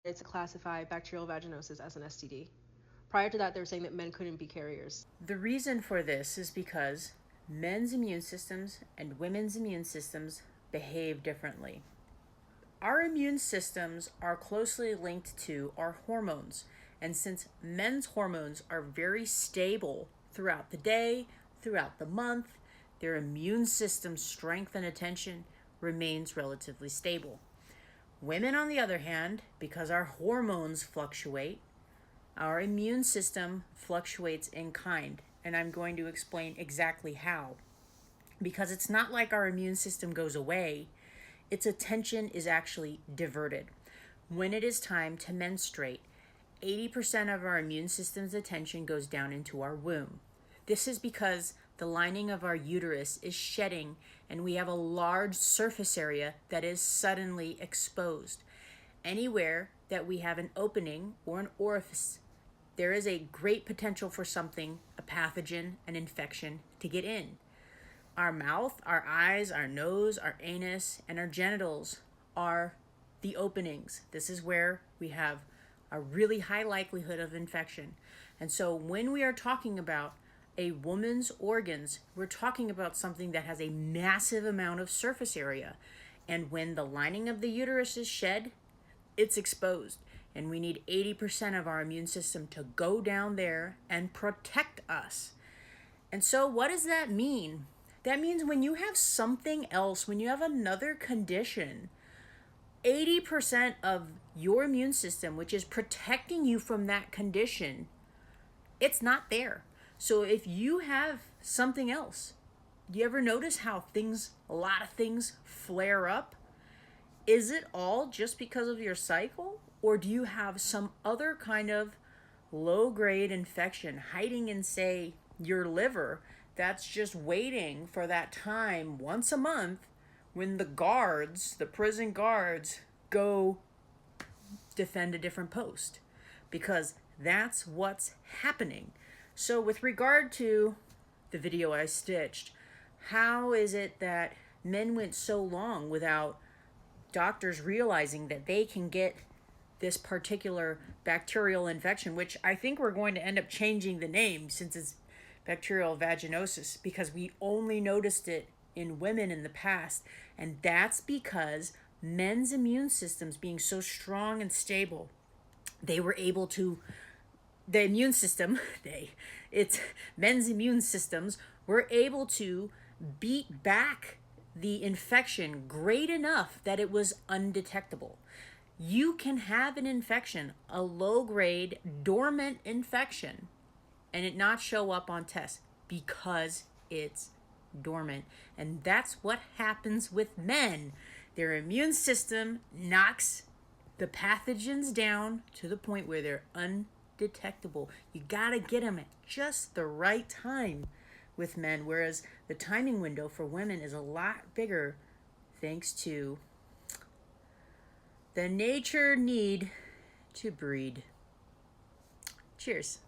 To classify bacterial vaginosis as an STD. Prior to that, they were saying that men couldn't be carriers. The reason for this is because men's immune systems and women's immune systems behave differently. Our immune systems are closely linked to our hormones, and since men's hormones are very stable throughout the day, throughout the month, their immune system strength and attention remains relatively stable. Women, on the other hand, because our hormones fluctuate, our immune system fluctuates in kind, and I'm going to explain exactly how. Because it's not like our immune system goes away, its attention is actually diverted. When it is time to menstruate, 80% of our immune system's attention goes down into our womb. This is because the lining of our uterus is shedding and we have a large surface area that is suddenly exposed. Anywhere that we have an opening or an orifice, there is a great potential for something, a pathogen, an infection, to get in. Our mouth, our eyes, our nose, our anus, and our genitals are the openings. This is where we have a really high likelihood of infection. And so when we are talking about a woman's organs, we're talking about something that has a massive amount of surface area. And when the lining of the uterus is shed, it's exposed. And we need 80% of our immune system to go down there and protect us. And so what does that mean? That means when you have something else, when you have another condition, 80% of your immune system, which is protecting you from that condition, it's not there. So if you have something else, do you ever notice how a lot of things flare up? Is it all just because of your cycle? Or do you have some other kind of low-grade infection hiding in, say, your liver that's just waiting for that time once a month when the prison guards, go defend a different post? Because that's what's happening. So with regard to the video I stitched, how is it that men went so long without doctors realizing that they can get this particular bacterial infection, which I think we're going to end up changing the name since it's bacterial vaginosis, because we only noticed it in women in the past. And that's because men's immune systems being so strong and stable, they were able to, the immune system, men's immune systems were able to beat back the infection great enough that it was undetectable. You can have an infection, a low-grade dormant infection, and it not show up on tests because it's dormant. And that's what happens with men. Their immune system knocks the pathogens down to the point where they're undetectable. You gotta get them at just the right time with men, whereas the timing window for women is a lot bigger thanks to the nature need to breed. Cheers.